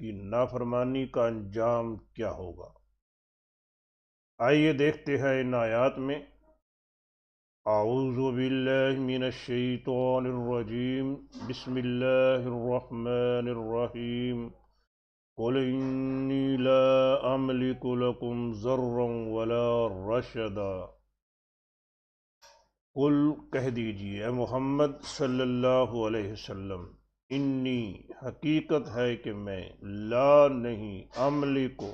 کی نافرمانی کا انجام کیا ہوگا۔ آئیے دیکھتے ہیں ان آیات میں۔ اعوذ باللہ من الشیطان الرجیم، بسم اللہ الرحمن الرحیم۔ قل انی لا املک لکم ضرا ولا رشدا۔ قل کہہ دیجئے اے محمد صلی اللہ علیہ وسلم، انی حقیقت ہے کہ میں، لا نہیں، املکو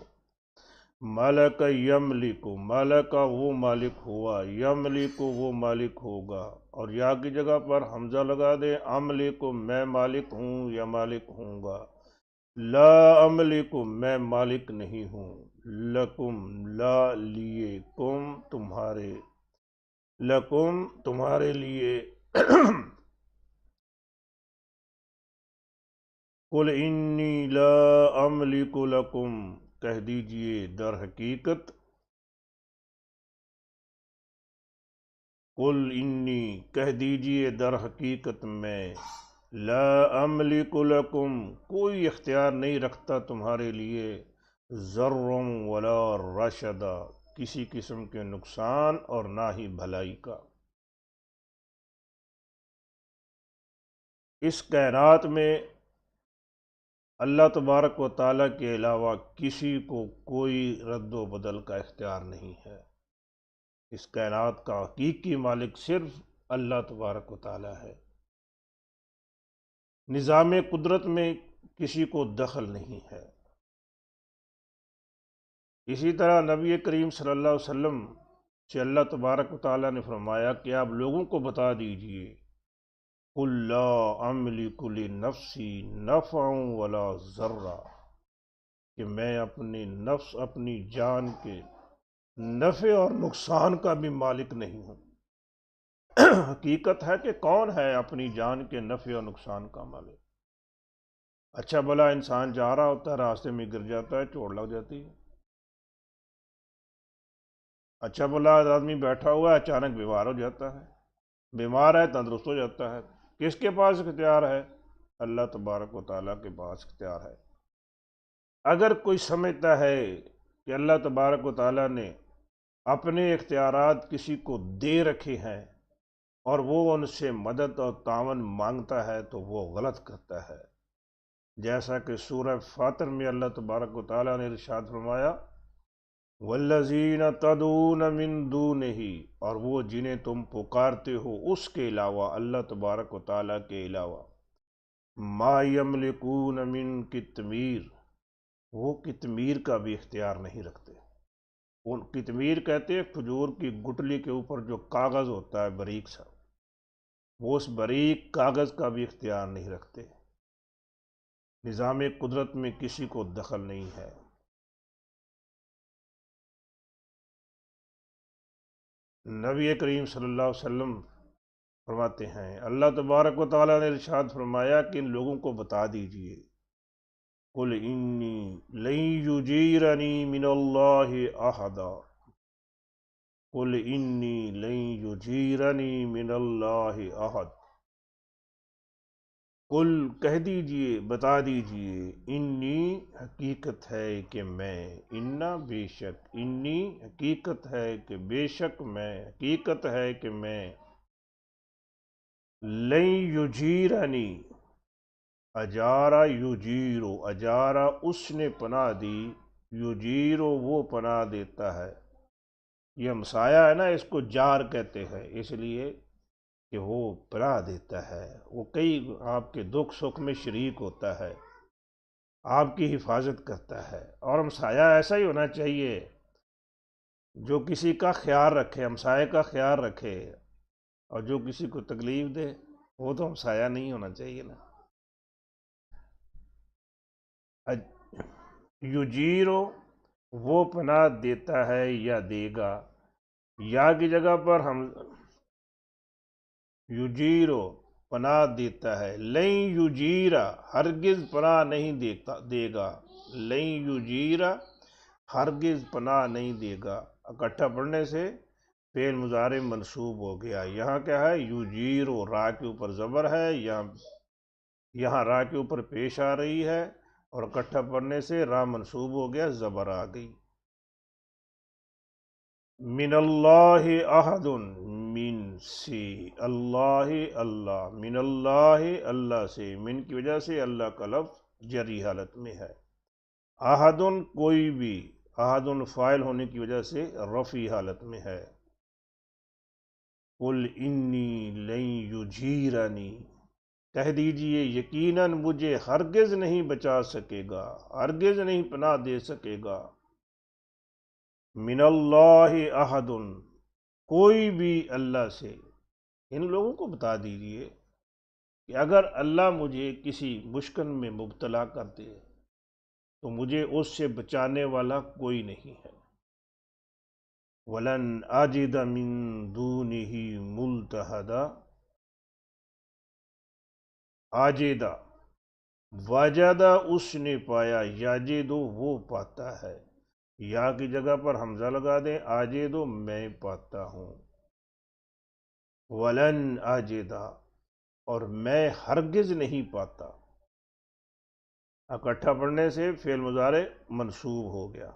مالک یملکو، مالک وہ مالک ہوا، یملکو وہ مالک ہوگا، اور یا کی جگہ پر حمزہ لگا دے، املکو میں مالک ہوں یا مالک ہوں گا، لا املکو میں مالک نہیں ہوں، لکم لا لیے، کم تمہارے، لکم تمہارے لیے، قل انی لا املک لکم کہہ دیجئے در حقیقت، قل انی کہہ دیجئے در حقیقت میں، لا املک لکم کوئی اختیار نہیں رکھتا تمہارے لیے، ضرا ولا رشدا کسی قسم کے نقصان اور نہ ہی بھلائی کا۔ اس کائنات میں اللہ تبارک و تعالیٰ کے علاوہ کسی کو کوئی رد و بدل کا اختیار نہیں ہے۔ اس کائنات کا حقیقی مالک صرف اللہ تبارک و تعالیٰ ہے۔ نظام قدرت میں کسی کو دخل نہیں ہے۔ اسی طرح نبی کریم صلی اللہ علیہ وسلم سے اللہ تبارک و تعالیٰ نے فرمایا کہ آپ لوگوں کو بتا دیجئے، قل لا املک لنفسی نفعا ولا ضرا، کہ میں اپنی نفس، اپنی جان کے نفع اور نقصان کا بھی مالک نہیں ہوں۔ حقیقت ہے کہ کون ہے اپنی جان کے نفع اور نقصان کا مالک؟ اچھا بھلا انسان جا رہا ہوتا ہے، راستے میں گر جاتا ہے، چوٹ لگ جاتی ہے۔ اچھا بھلا آدمی بیٹھا ہوا ہے، اچانک بیمار ہو جاتا ہے، بیمار ہے تندرست ہو جاتا ہے۔ کس کے پاس اختیار ہے؟ اللہ تبارک و تعالیٰ کے پاس اختیار ہے۔ اگر کوئی سمجھتا ہے کہ اللہ تبارک و تعالیٰ نے اپنے اختیارات کسی کو دے رکھے ہیں اور وہ ان سے مدد اور تعاون مانگتا ہے تو وہ غلط کرتا ہے۔ جیسا کہ سورہ فاطر میں اللہ تبارک و تعالیٰ نے ارشاد فرمایا، والذین تدعون من دونہ، اور وہ جنہیں تم پکارتے ہو اس کے علاوہ، اللہ تبارک و تعالیٰ کے علاوہ، ما یملکون من قطمیر، وہ قطمیر کا بھی اختیار نہیں رکھتے۔ وہ قطمیر کہتے ہیں کھجور کی گٹلی کے اوپر جو کاغذ ہوتا ہے باریک سا، وہ اس باریک کاغذ کا بھی اختیار نہیں رکھتے۔ نظام قدرت میں کسی کو دخل نہیں ہے۔ نبی کریم صلی اللہ علیہ وسلم فرماتے ہیں، اللہ تبارک و تعالیٰ نے ارشاد فرمایا کہ ان لوگوں کو بتا دیجئے، قل انی لن یجیرنی من اللہ احدا، قل انی لن یجیرنی من اللہ احد، قل کہہ دیجئے، بتا دیجئے، انی حقیقت ہے کہ میں، انا بے شک، انی حقیقت ہے کہ بے شک میں، حقیقت ہے کہ میں، لن یجیرنی، اجارہ یجیرو، اجارہ اس نے پناہ دی، یجیرو وہ پناہ دیتا ہے۔ یہ ہمسایہ ہے نا، اس کو جار کہتے ہیں، اس لیے کہ وہ پناہ دیتا ہے، وہ کئی آپ کے دکھ سکھ میں شریک ہوتا ہے، آپ کی حفاظت کرتا ہے۔ اور ہمسایہ ایسا ہی ہونا چاہیے جو کسی کا خیال رکھے، ہمسائے کا خیال رکھے، اور جو کسی کو تکلیف دے وہ تو ہمسایہ نہیں ہونا چاہیے نا۔ یجیرو وہ پناہ دیتا ہے یا دے گا، یا کی جگہ پر ہم یجیرو پناہ دیتا ہے، لن یجیرہ ہرگز پناہ نہیں دے گا، لن یجیرہ ہرگز پناہ نہیں دے گا، اکٹھا پڑھنے سے فعل مضارع منصوب ہو گیا۔ یہاں کیا ہے؟ یجیرو، را کے اوپر زبر ہے، یہاں را کے اوپر پیش آ رہی ہے، اور اکٹھا پڑھنے سے را منصوب ہو گیا، زبر آ گئی۔ من اللہ احد، من سے اللہ اللہ، من اللہ اللہ سے، من کی وجہ سے اللہ کا لفظ جری حالت میں ہے، احد کوئی بھی، احد فاعل ہونے کی وجہ سے رفعی حالت میں ہے۔ قل انی لن یجیرنی، کہہ دیجئے یقیناً مجھے ہرگز نہیں بچا سکے گا، ہرگز نہیں پناہ دے سکے گا، من اللہ احد، کوئی بھی اللہ سے۔ ان لوگوں کو بتا دیجئے کہ اگر اللہ مجھے کسی مشکل میں مبتلا کر دے تو مجھے اس سے بچانے والا کوئی نہیں ہے۔ وَلَنْ أَجِدَ مِن دُونِهِ مُلْتَحَدًا، آجیدہ، واجدہ اس نے پایا، یاجدو وہ پاتا ہے، یا کی جگہ پر حمزہ لگا دیں، آجدو میں پاتا ہوں، وَلَنْ آجدہ اور میں ہرگز نہیں پاتا، اکٹھا پڑھنے سے فعل مضارع منصوب ہو گیا۔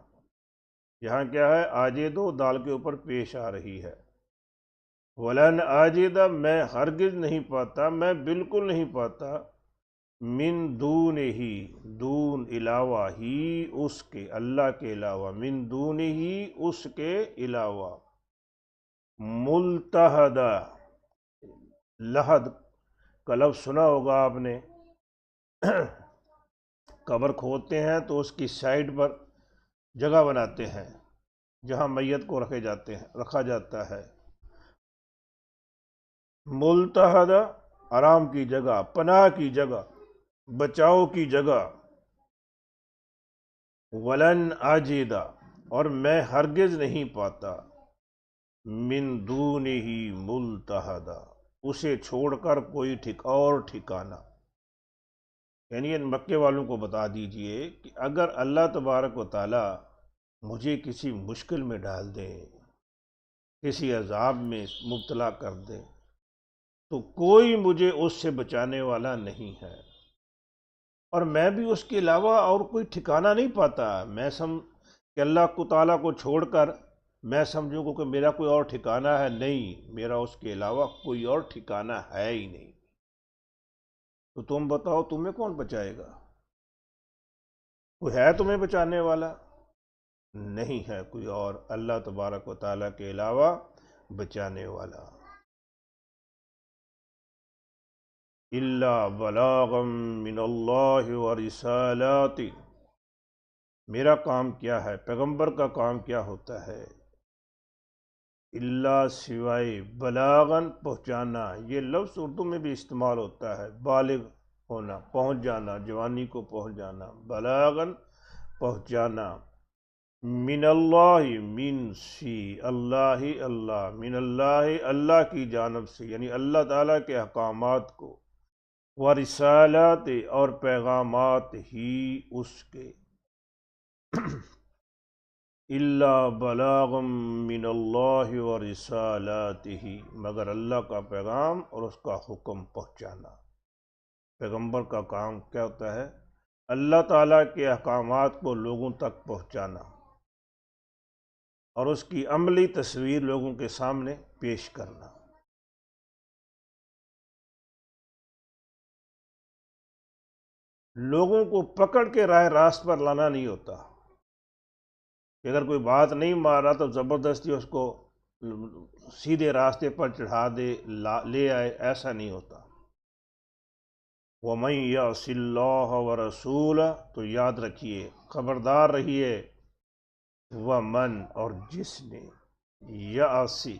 یہاں کیا ہے، آجدو دال کے اوپر پیش آ رہی ہے، وَلَنْ آجدہ میں ہرگز نہیں پاتا، میں بالکل نہیں پاتا، من دون ہی، دون علاوہ، ہی اس کے، اللہ کے علاوہ، من دون ہی اس کے علاوہ، ملتحدہ، لحد کا لفظ سنا ہوگا آپ نے، قبر کھودتے ہیں تو اس کی سائڈ پر جگہ بناتے ہیں جہاں میت کو رکھا جاتا ہے، ملتحدہ آرام کی جگہ، پناہ کی جگہ، بچاؤ کی جگہ، ولن آجیدہ اور میں ہرگز نہیں پاتا، من دونہ ملتحدہ اسے چھوڑ کر کوئی اور ٹھکانہ۔ یعنی ان مکے والوں کو بتا دیجئے کہ اگر اللہ تبارک و تعالی مجھے کسی مشکل میں ڈال دے، کسی عذاب میں مبتلا کر دے، تو کوئی مجھے اس سے بچانے والا نہیں ہے، اور میں بھی اس کے علاوہ اور کوئی ٹھکانہ نہیں پاتا۔ کہ اللہ کو تعالیٰ کو چھوڑ کر میں سمجھوں کہ میرا کوئی اور ٹھکانہ ہے، نہیں، میرا اس کے علاوہ کوئی اور ٹھکانہ ہے ہی نہیں۔ تو تم بتاؤ تمہیں کون بچائے گا؟ کوئی ہے تمہیں بچانے والا؟ نہیں ہے کوئی اور اللہ تبارک و تعالیٰ کے علاوہ بچانے والا۔ الا بلاغا من اللہ ورسالاتہ، میرا کام کیا ہے، پیغمبر کا کام کیا ہوتا ہے، اللہ سوائے، بلاغن پہنچانا، یہ لفظ اردو میں بھی استعمال ہوتا ہے، بالغ ہونا، پہنچ جانا، جوانی کو پہنچ جانا، بلاغن پہنچانا، من اللہ، من سی اللہ، اللہ، من اللہ اللہ کی جانب سے، یعنی اللہ تعالیٰ کے احکامات کو، ورسالات اور پیغامات ہی اس کے، الا بلاغا من اللہ ورسالاتہ، مگر اللہ کا پیغام اور اس کا حکم پہنچانا۔ پیغمبر کا کام کیا ہوتا ہے؟ اللہ تعالیٰ کے احکامات کو لوگوں تک پہنچانا اور اس کی عملی تصویر لوگوں کے سامنے پیش کرنا۔ لوگوں کو پکڑ کے راہ راست پر لانا نہیں ہوتا کہ اگر کوئی بات نہیں مان رہا تو زبردستی اس کو سیدھے راستے پر چڑھا دے، لے آئے، ایسا نہیں ہوتا۔ وَمَن يَعْصِ اللَّهَ وَرَسُولَهُ، تو یاد رکھیے، خبردار رہیے، وَمَن اور جس نے، یعصی،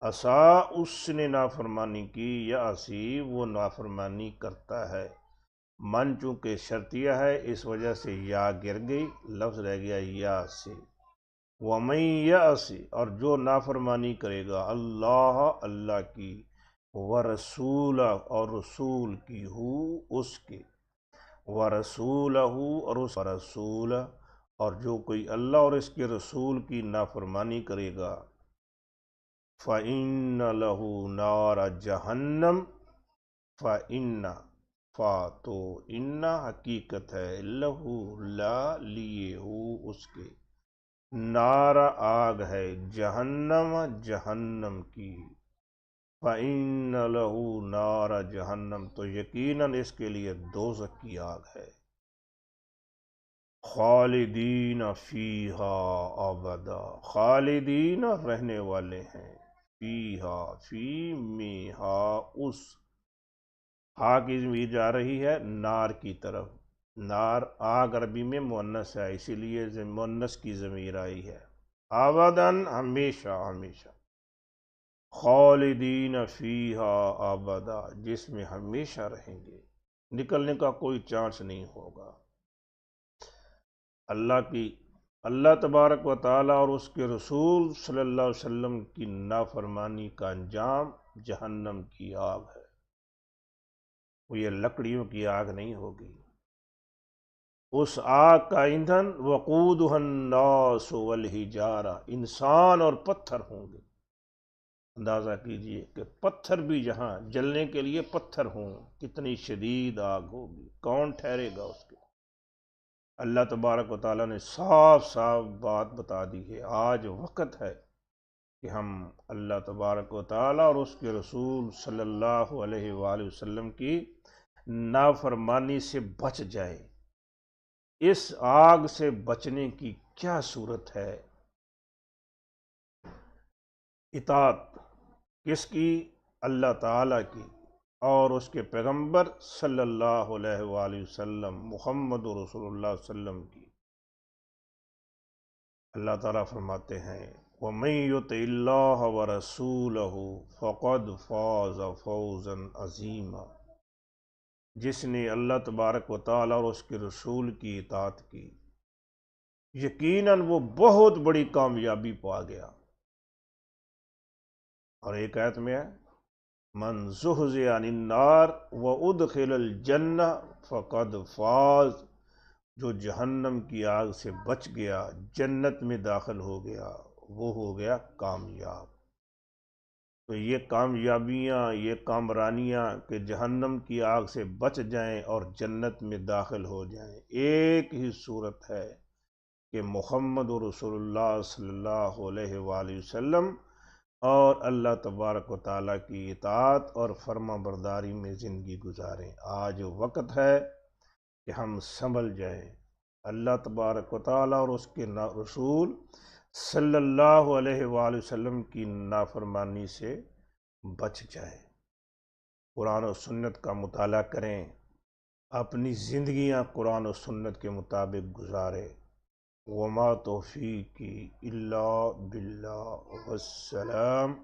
عصا اس نے نافرمانی کی، یعصی وہ نافرمانی کرتا ہے، من چونکہ شرطیہ ہے اس وجہ سے یا گر گئی، لفظ رہ گیا یا سے، وَمَن یعصی اور جو نافرمانی کرے گا، اللہ اللہ کی، ورسولہ اور رسول کی، اس کے، ورسولہ اور اس رسول، اور جو کوئی اللہ اور اس کے رسول کی نافرمانی کرے گا، فَإِنَّ لَهُ نَارَ جَہَنَّمَ، فَإِنَّ فا تو انا حقیقت ہے لہو لا لیے ہو اس کے نار آگ ہے جہنم جہنم کی فَإِنَّ لَهُ نَارَ جہنم تو یقیناً اس کے لیے دوزخ کی آگ ہے خالدین فیہا ابدا خالدین رہنے والے ہیں فیہا فی میہا اس ہا کی ضمیر جا رہی ہے نار کی طرف نار آگ عربی میں مؤنث ہے اسی لیے مؤنث کی ضمیر آئی ہے ابداً ہمیشہ ہمیشہ خالدین فیہا ابدا جس میں ہمیشہ رہیں گے نکلنے کا کوئی چانس نہیں ہوگا اللہ تبارک و تعالیٰ اور اس کے رسول صلی اللہ علیہ وسلم کی نافرمانی کا انجام جہنم کی آگ ہے وہ یہ لکڑیوں کی آگ نہیں ہوگی اس آگ کا ایندھن وقودہ الناس والحجارہ انسان اور پتھر ہوں گے اندازہ کیجئے کہ پتھر بھی جہاں جلنے کے لیے پتھر ہوں کتنی شدید آگ ہوگی کون ٹھہرے گا اس کے اللہ تبارک و تعالیٰ نے صاف صاف بات بتا دی ہے آج وقت ہے کہ ہم اللہ تبارک و تعالیٰ اور اس کے رسول صلی اللہ علیہ وآلہ وسلم کی نافرمانی سے بچ جائے اس آگ سے بچنے کی کیا صورت ہے اطاعت کس کی اللہ تعالیٰ کی اور اس کے پیغمبر صلی اللہ علیہ وآلہ وسلم محمد رسول اللہ صلی اللہ علیہ وسلم کی اللہ تعالیٰ فرماتے ہیں وَمَن يُطِعِ اللَّهَ وَرَسُولَهُ فَقَدْ فَازَ فَوْزًا عَظِيمًا جس نے اللہ تبارک و تعالیٰ اور اس کے رسول کی اطاعت کی یقیناً وہ بہت بڑی کامیابی پا گیا اور ایک آیت میں ہے من زحزح عن النار وادخل الجنہ فقد فاز جو جہنم کی آگ سے بچ گیا جنت میں داخل ہو گیا وہ ہو گیا کامیاب تو یہ کامیابیاں یہ کامرانیاں کہ جہنم کی آگ سے بچ جائیں اور جنت میں داخل ہو جائیں ایک ہی صورت ہے کہ محمد رسول اللہ صلی اللہ علیہ وآلہ وسلم اور اللہ تبارک و تعالیٰ کی اطاعت اور فرما برداری میں زندگی گزاریں آج وقت ہے کہ ہم سنبھل جائیں اللہ تبارک و تعالیٰ اور اس کے رسول صلی اللہ علیہ وآلہ وسلم کی نافرمانی سے بچ جائیں قرآن و سنت کا مطالعہ کریں اپنی زندگیاں قرآن و سنت کے مطابق گزاریں وما توفیقی الا باللہ والسلام